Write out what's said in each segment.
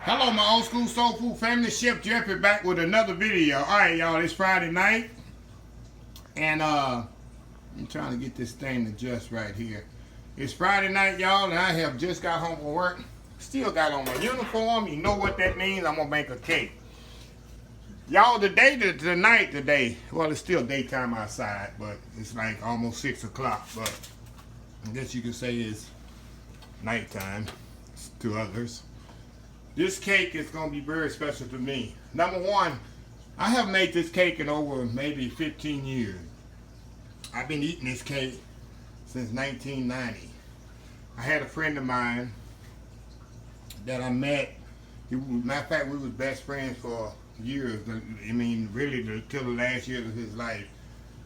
Hello, my old school soul food family. Chef Jeffrey back with another video. All right, y'all, it's Friday night, and I'm trying to get this thing adjusted right here. It's Friday night, y'all, and I have just got home from work. Still got on my uniform. You know what that means? I'm gonna make a cake. Y'all, tonight, well, it's still daytime outside, but it's like almost 6 o'clock. But I guess you could say it's nighttime to others. This cake is going to be very special to me. Number one, I have made this cake in over maybe 15 years. I've been eating this cake since 1990. I had a friend of mine that I met. Matter of fact, we was best friends for years. I mean, really, till the last years of his life.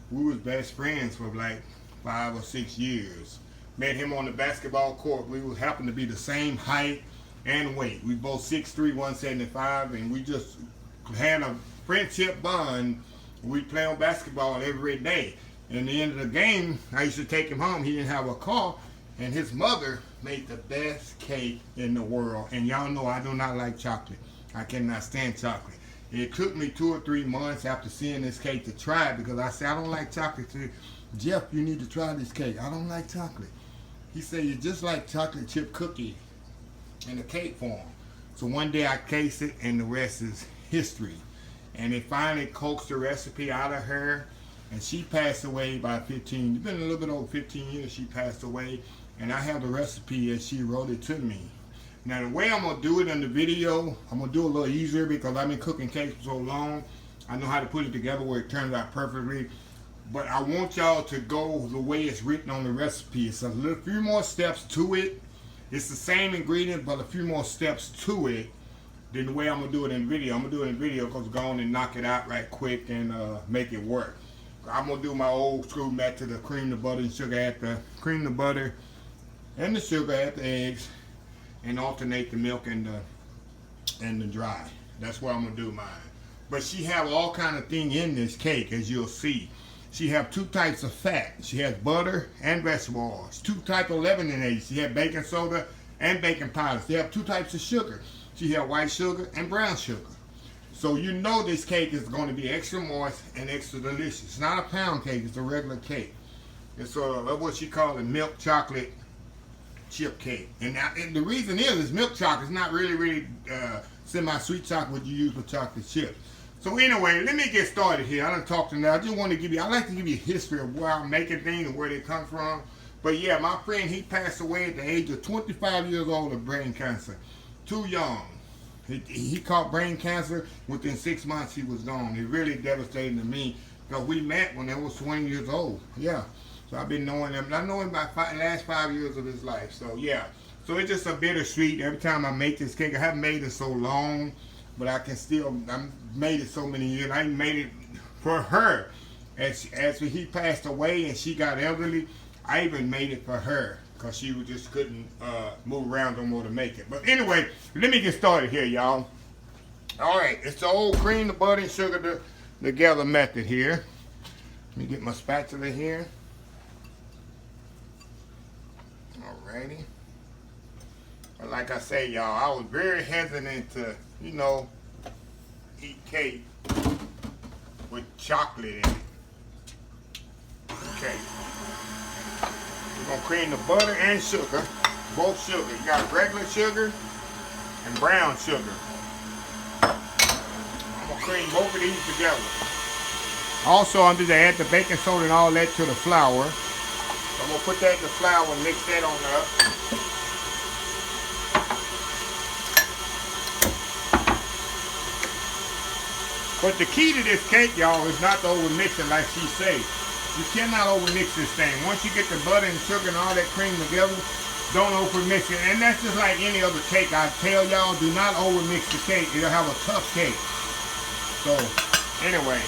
We was best friends for like 5 or 6 years. Met him on the basketball court. We happened to be the same height and weight. We both 6'3", 175, and we just had a friendship bond. We play on basketball every day. And at the end of the game, I used to take him home. He didn't have a car, and his mother made the best cake in the world. And y'all know I do not like chocolate. I cannot stand chocolate. It took me 2 or 3 months after seeing this cake to try it, because I said, I don't like chocolate. He said, Jeff, you need to try this cake. I don't like chocolate. He said, you're just like chocolate chip cookie in a cake form. So one day I cased it, and the rest is history. And it finally coaxed the recipe out of her, and she passed away by 15. It's been a little bit over 15 years she passed away, and I have the recipe as she wrote it to me. Now the way I'm gonna do it in the video, I'm gonna do it a little easier because I've been cooking cakes for so long. I know how to put it together where it turns out perfectly. But I want y'all to go the way it's written on the recipe. It's a few more steps to it. It's the same ingredient, but a few more steps to it than the way I'm going to do it in the video. I'm going to do it in the video because go on and knock it out right quick and make it work. I'm going to do my old school method of cream the butter and sugar at the cream the butter and the sugar at the eggs, and alternate the milk and the dry. That's where I'm going to do mine. But she have all kind of thing in this cake, as you'll see. She have 2 types of fat. She has butter and vegetable oils. 2 types of leavening aids. She have baking soda and baking powder. She have 2 types of sugar. She have white sugar and brown sugar. So you know this cake is going to be extra moist and extra delicious. It's not a pound cake. It's a regular cake. It's what she called a milk chocolate chip cake. And the reason is milk chocolate. It's not really semi-sweet chocolate what you use with chocolate chips. So anyway, let me get started here. I done talked to now. I just want to give you, I like to give you a history of where I'm making things and where they come from. But yeah, my friend, he passed away at the age of 25 years old of brain cancer. Too young. He caught brain cancer. Within 6 months, he was gone. It really devastated to me because we met when I was 20 years old. Yeah. So I've been knowing him. I know him about the last 5 years of his life. So yeah. So it's just a bittersweet. Every time I make this cake, I haven't made it so long, but I can still, I made it so many years. I made it for her. As he passed away and she got elderly, I even made it for her because she just couldn't move around no more to make it. But anyway, let me get started here, y'all. All right, it's the old cream, the butter, and sugar together method here. Let me get my spatula here. Alrighty. But like I say, y'all, I was very hesitant to, you know, eat cake with chocolate in it. Okay. We're going to cream the butter and sugar, both sugar. You got regular sugar and brown sugar. I'm going to cream both of these together. Also, I'm just going to add the baking soda and all that to the flour. So I'm going to put that in the flour and mix that on up. But the key to this cake, y'all, is not to overmix it like she said. You cannot overmix this thing. Once you get the butter and sugar and all that cream together, don't overmix it. And that's just like any other cake. I tell y'all, do not overmix the cake. It'll have a tough cake. So, anyway.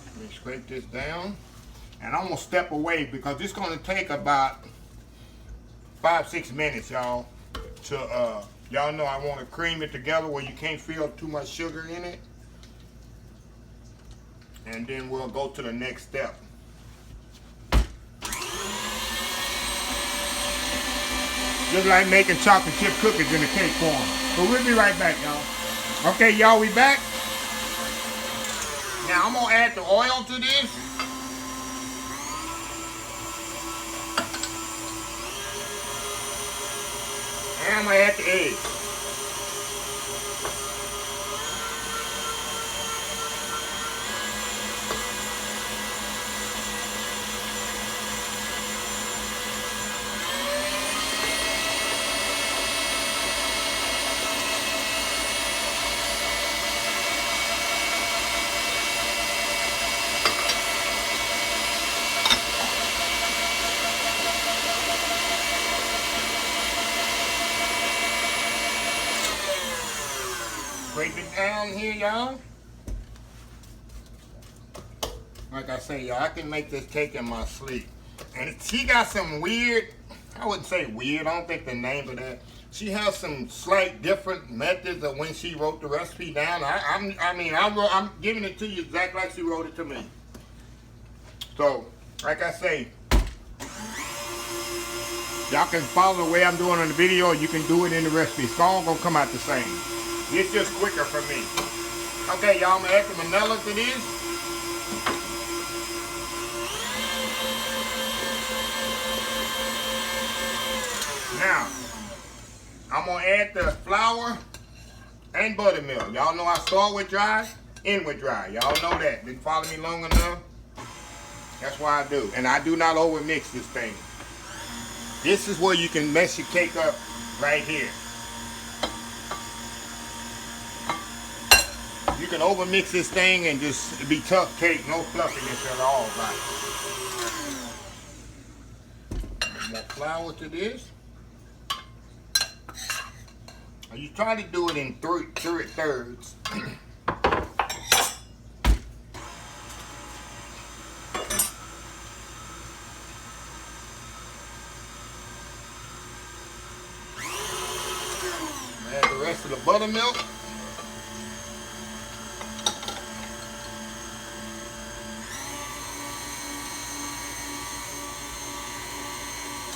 Let me scrape this down. And I'm going to step away because it's going to take about 5-6 minutes, y'all, to y'all know I want to cream it together where you can't feel too much sugar in it. And then we'll go to the next step. Just like making chocolate chip cookies in a cake form. But we'll be right back, y'all. Okay, y'all, we back. Now I'm gonna add the oil to this. And I'm gonna add the eggs. Scrape it down here, y'all. Like I say, y'all, I can make this cake in my sleep. And she got some weird, I wouldn't say weird, I don't think the name of that. She has some slight different methods of when she wrote the recipe down. I'm giving it to you exactly like she wrote it to me. So, like I say, y'all can follow the way I'm doing on the video, or you can do it in the recipe. It's all gonna come out the same. It's just quicker for me. Okay, y'all, I'm gonna add the vanilla to this. Now, I'm gonna add the flour and buttermilk. Y'all know I start with dry, end with dry. Y'all know that. Been following me long enough? That's why I do. And I do not over mix this thing. This is where you can mess your cake up right here. You can over mix this thing and just be tough cake, no fluffiness at all. Right. More flour to this. You try to do it in thirds. Add the rest of the buttermilk.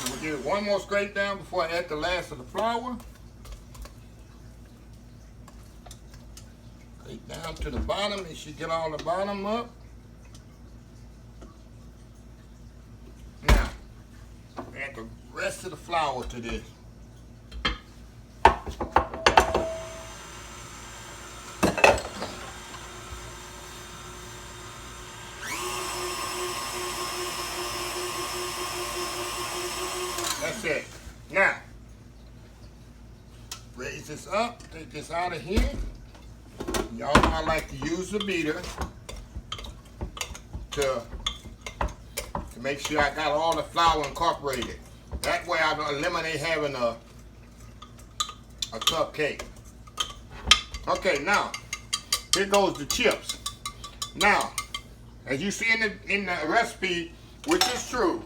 We'll give it one more scrape down before I add the last of the flour. Scrape down to the bottom. It should get all the bottom up. Now, add the rest of the flour to this. That's it. Now, raise this up, take this out of here. Y'all know I like to use the beater to make sure I got all the flour incorporated. That way I don't eliminate having a cupcake. Okay, now, here goes the chips. Now, as you see in the recipe, which is true,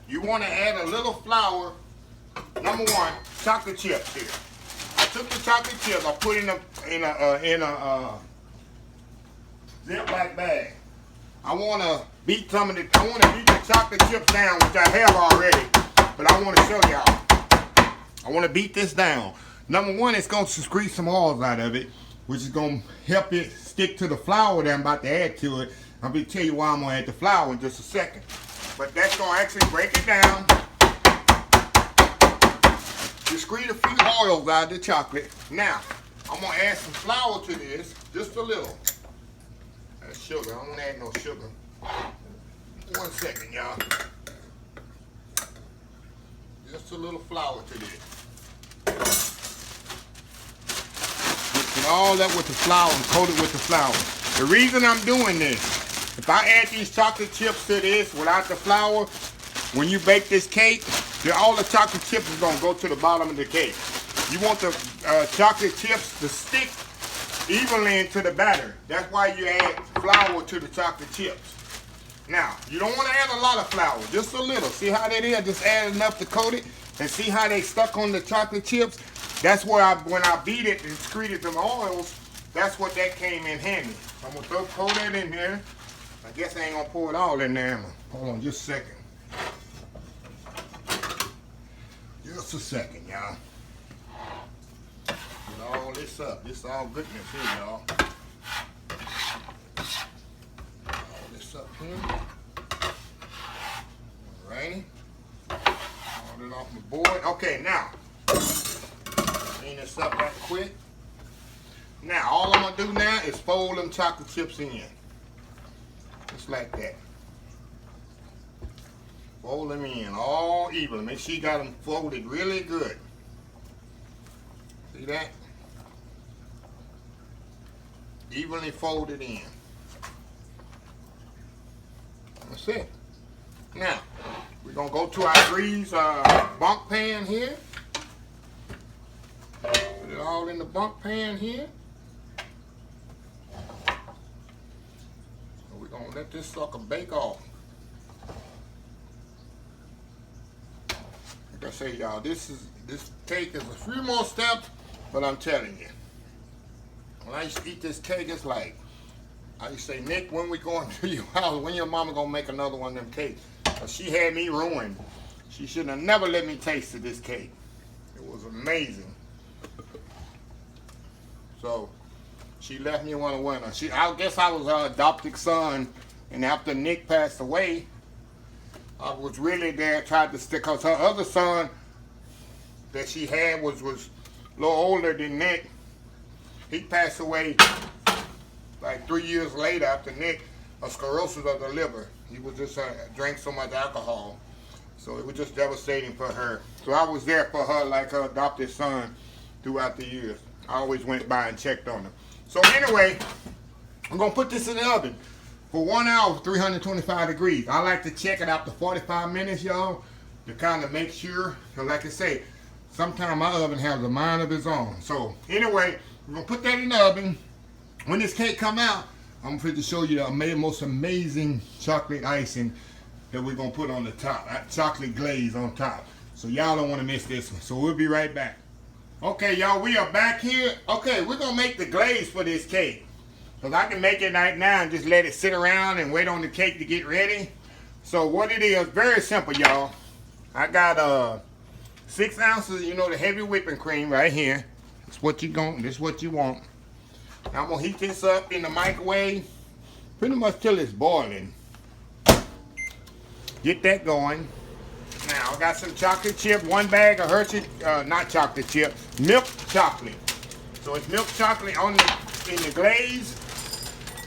you want to add a little flour. Number one, chocolate chips here. I took the chocolate chips, I put in a Ziploc bag. I want to beat the chocolate chips down, which I have already, but I want to show y'all. I want to beat this down. Number one, it's going to secrete some oils out of it, which is going to help it stick to the flour that I'm about to add to it. I'm going to tell you why I'm going to add the flour in just a second. But that's going to actually break it down. Discrete a few oils out of the chocolate. Now, I'm going to add some flour to this, just a little. That's sugar. I don't want to add no sugar. 1 second, y'all. Just a little flour to this. Mix it all up with the flour and coat it with the flour. The reason I'm doing this, if I add these chocolate chips to this without the flour, when you bake this cake, all the chocolate chips is going to go to the bottom of the cake. You want the chocolate chips to stick evenly into the batter. That's why you add flour to the chocolate chips. Now, you don't want to add a lot of flour, just a little. See how that is? Just add enough to coat it. And see how they stuck on the chocolate chips? That's where when I beat it and secreted them oils, that's what that came in handy. I'm going to throw that in there. I guess I ain't going to pour it all in there. Hold on just a second. Just just a second, y'all. Get all this up. This is all goodness here, y'all. All this up here. Alrighty. All it off my board. Okay, now. Clean this up right quick. Now, all I'm going to do now is fold them chocolate chips in. Just like that. Fold them in all even. Make sure you got them folded really good. See that? Evenly folded in. That's it. Now, we're going to go to our Glaze bundt pan here. Put it all in the bundt pan here. So we're going to let this sucker bake off. Like I say, y'all, this cake is a few more steps, but I'm telling you, when I used to eat this cake, it's like, I used to say, Nick, when we going to your house, when your mama gonna make another one of them cakes? But she had me ruined. She should have never let me taste of this cake. It was amazing. So, she left me one winner. I guess I was her adopted son, and after Nick passed away, I was really there, tried to stick, because her other son that she had was a little older than Nick. He passed away like 3 years later after Nick, of cirrhosis of the liver. He was just drank so much alcohol. So it was just devastating for her. So I was there for her like her adopted son throughout the years. I always went by and checked on her. So anyway, I'm going to put this in the oven for 1 hour, 325 degrees. I like to check it after 45 minutes, y'all, to kind of make sure. Because like I say, sometimes my oven has a mind of its own. So anyway, we're going to put that in the oven. When this cake come out, I'm going to show you the most amazing chocolate icing that we're going to put on the top. Chocolate glaze on top. So y'all don't want to miss this one. So we'll be right back. Okay, y'all, we are back here. Okay, we're going to make the glaze for this cake. Because I can make it right now and just let it sit around and wait on the cake to get ready. So what it is, very simple, y'all. I got 6 ounces, you know, the heavy whipping cream right here. That's what you want. Now I'm gonna heat this up in the microwave pretty much till it's boiling. Get that going. Now I got some chocolate chip, 1 bag of Hershey, not chocolate chip, milk chocolate. So it's milk chocolate in the glaze.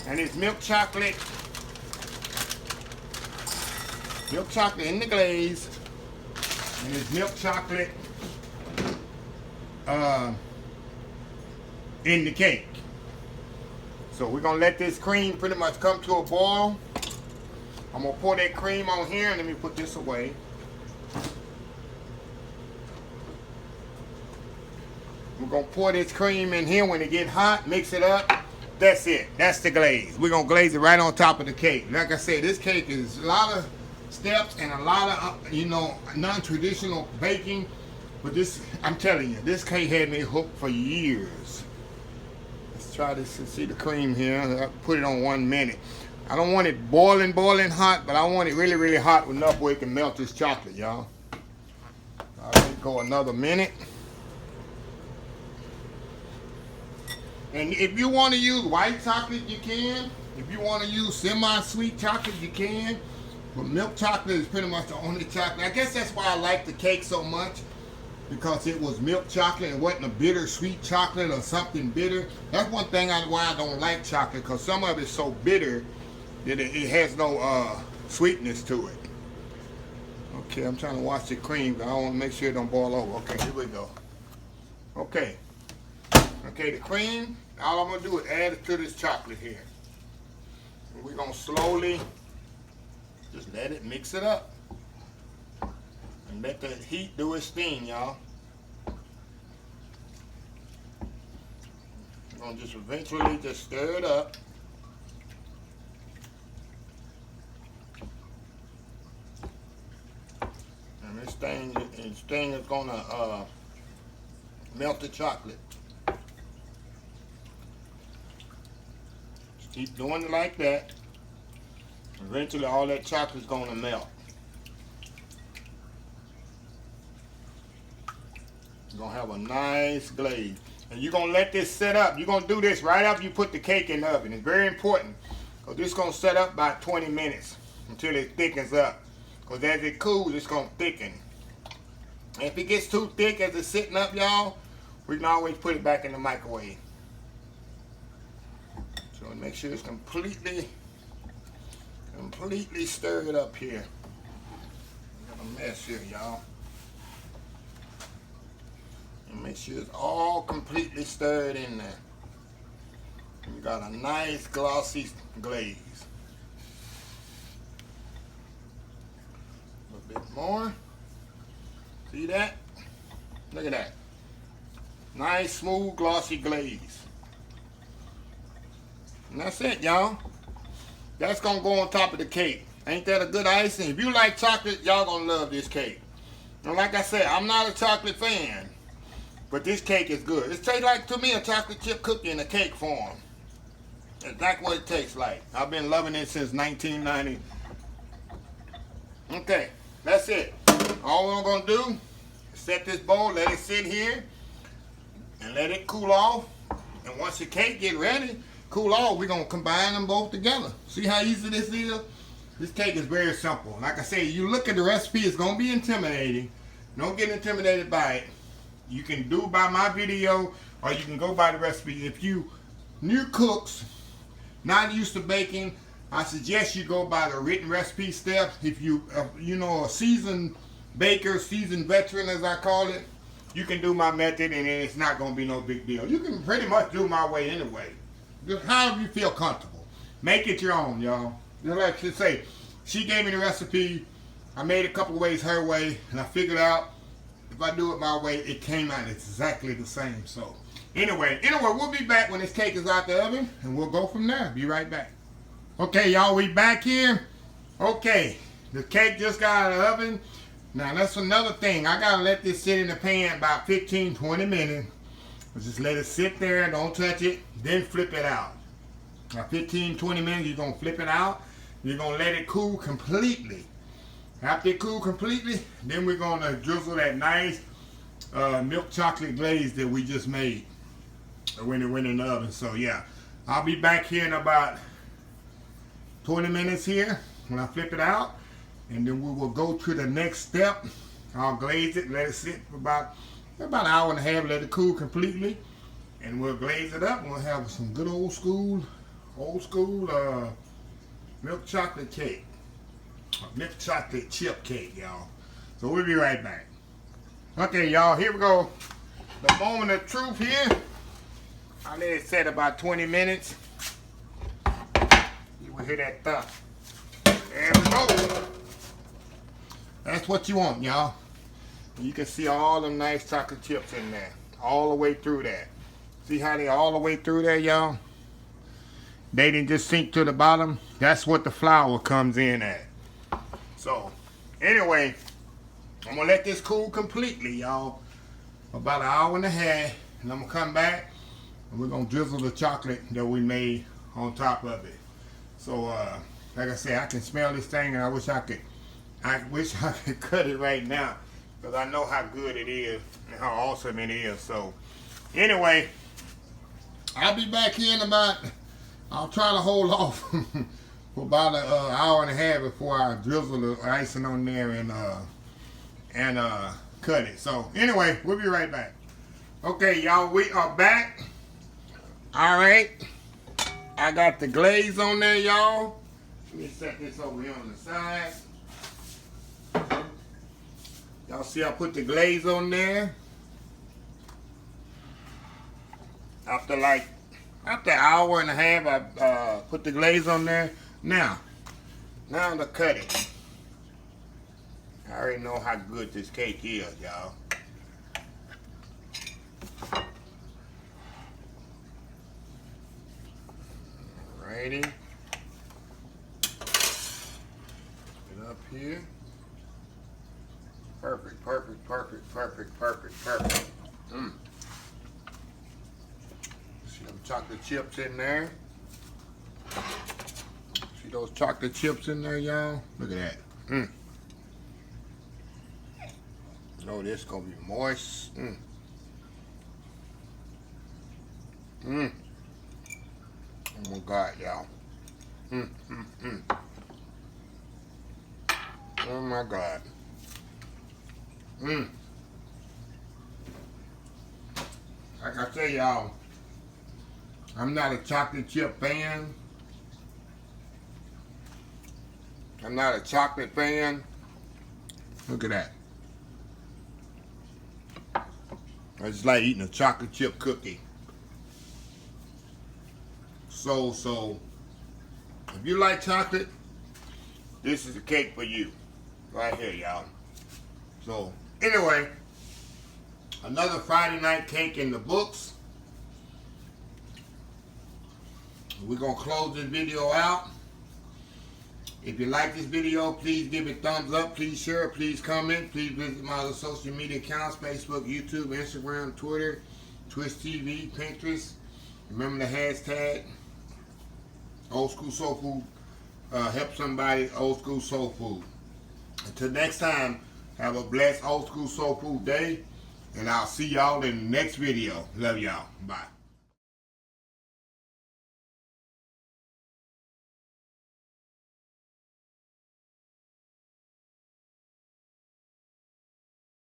And it's milk chocolate in the glaze, and it's milk chocolate in the cake. So we're gonna let this cream pretty much come to a boil. I'm gonna pour that cream on here, and let me put this away. We're gonna pour this cream in here. When it get hot, mix it up. That's it. That's the glaze. We're going to glaze it right on top of the cake. Like I said, this cake is a lot of steps and a lot of, you know, non-traditional baking. But this, I'm telling you, this cake had me hooked for years. Let's try this and see the cream here. I'll put it on 1 minute. I don't want it boiling hot, but I want it really, really hot enough where it can melt this chocolate, y'all. I'll let it go another minute. And if you want to use white chocolate, you can. If you want to use semi-sweet chocolate, you can. But milk chocolate is pretty much the only chocolate. I guess that's why I like the cake so much, because it was milk chocolate. It wasn't a bitter sweet chocolate or something bitter. That's one thing why I don't like chocolate, because some of it's so bitter that it has no sweetness to it. Okay, I'm trying to watch the cream, but I want to make sure it don't boil over. Okay, here we go. Okay. Okay, the cream, all I'm going to do is add it to this chocolate here. And we're going to slowly just let it mix it up. And let the heat do its thing, y'all. We're going to just eventually just stir it up. And this thing is going to melt the chocolate. Keep doing it like that. Eventually all that chocolate's gonna melt. You're gonna have a nice glaze. And you're gonna let this set up. You're gonna do this right after you put the cake in the oven. It's very important. Because this is gonna set up about 20 minutes until it thickens up. Because as it cools, it's gonna thicken. And if it gets too thick as it's sitting up, y'all, we can always put it back in the microwave. So make sure it's completely stirred up here. We got a mess here, y'all. And make sure it's all completely stirred in there. And you got a nice glossy glaze. A little bit more. See that? Look at that. Nice, smooth, glossy glaze. And that's it, y'all. That's gonna go on top of the cake. Ain't that a good icing? If you like chocolate, y'all gonna love this cake. And like I said, I'm not a chocolate fan, but this cake is good. It tastes like, to me, a chocolate chip cookie in a cake form. That's what it tastes like. I've been loving it since 1990. Okay, that's it. All we're gonna do is set this bowl, let it sit here, and let it cool off. And once the cake get ready, cool off, we're gonna combine them both together. See how easy this is? This cake is very simple. Like I say, you look at the recipe, it's gonna be intimidating. Don't get intimidated by it. You can do by my video, or you can go by the recipe. If you new cooks, not used to baking, I suggest you go by the written recipe steps. If you, you know, a seasoned baker, seasoned veteran as I call it, you can do my method and it's not gonna be no big deal. You can pretty much do my way anyway. Just however you feel comfortable. Make it your own, y'all. Just like she say, she gave me the recipe, I made a couple ways her way, and I figured out if I do it my way, it came out exactly the same. So anyway, we'll be back when this cake is out the oven, and we'll go from there. Be right back. Okay, y'all, we back here. Okay, the cake just got out of the oven. Now that's another thing. I gotta let this sit in the pan about 15-20 minutes. Just let it sit there, don't touch it, then flip it out. Now 15-20 minutes, you're gonna flip it out. You're gonna let it cool completely. After it cool completely, then we're gonna drizzle that nice milk chocolate glaze that we just made when it went in the oven. So yeah, I'll be back here in about 20 minutes here when I flip it out, and then we will go to the next step. I'll glaze it, let it sit for about an hour and a half, let it cool completely, and we'll glaze it up and we'll have some good old school milk chocolate cake. Milk chocolate chip cake, y'all. So we'll be right back. Okay, y'all, here we go. The moment of truth here. I let it set about 20 minutes. You will hear that thump. There we go. That's what you want, y'all. You can see all them nice chocolate chips in there. All the way through there. See how they all the way through there, y'all? They didn't just sink to the bottom. That's what the flour comes in at. So, anyway, I'm going to let this cool completely, y'all. About an hour and a half. And I'm going to come back. And we're going to drizzle the chocolate that we made on top of it. So, like I said, I can smell this thing, and I wish I could cut it right now. Because I know how good it is and how awesome it is. So, anyway, I'll be back here in about, I'll try to hold off for about an hour and a half before I drizzle the icing on there and cut it. So, anyway, we'll be right back. Okay, y'all, we are back. All right. I got the glaze on there, y'all. Let me set this over here on the side. Y'all see I put the glaze on there. After an hour and a half, I put the glaze on there. Now to cut it. I already know how good this cake is, y'all. Alrighty. Put it up here. Perfect, perfect, perfect, perfect, perfect, perfect. See them chocolate chips in there? See those chocolate chips in there, y'all? Look at that. Oh, this gonna be moist. Oh my God, y'all. Oh my God. Like I say, y'all, I'm not a chocolate chip fan. I'm not a chocolate fan. Look at that. I just like eating a chocolate chip cookie. So, if you like chocolate, this is a cake for you. Right here, y'all. So, anyway, another Friday night cake in the books. We're going to close this video out. If you like this video, please give it a thumbs up. Please share it. Please comment. Please visit my other social media accounts: Facebook, YouTube, Instagram, Twitter, Twitch TV, Pinterest. Remember the hashtag Old School Soul Food. Help somebody, Old School Soul Food. Until next time, have a blessed Old School Soul Food day. And I'll see y'all in the next video. Love y'all. Bye.